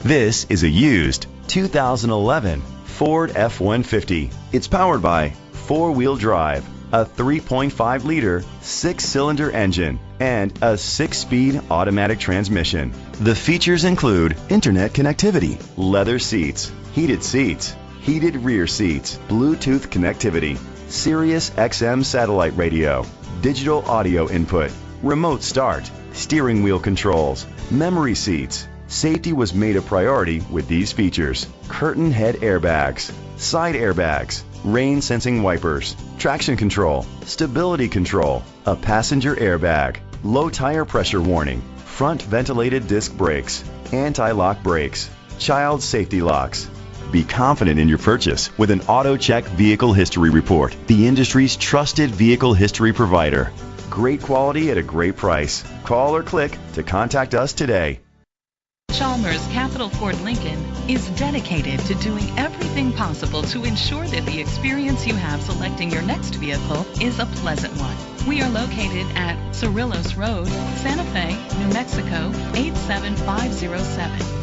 This is a used 2011 Ford F-150. It's powered by four-wheel drive, a 3.5-liter six-cylinder engine, and a 6-speed automatic transmission. The features include internet connectivity, leather seats, heated rear seats, Bluetooth connectivity, Sirius XM satellite radio, digital audio input, remote start, steering wheel controls, memory seats. Safety was made a priority with these features: curtain head airbags, side airbags, rain sensing wipers, traction control, stability control, a passenger airbag, low tire pressure warning, front ventilated disc brakes, anti-lock brakes, child safety locks. Be confident in your purchase with an AutoCheck Vehicle History Report, the industry's trusted vehicle history provider. Great quality at a great price. Call or click to contact us today. Chalmers Capital Ford Lincoln is dedicated to doing everything possible to ensure that the experience you have selecting your next vehicle is a pleasant one. We are located at Cerrillos Road, Santa Fe, New Mexico 87507.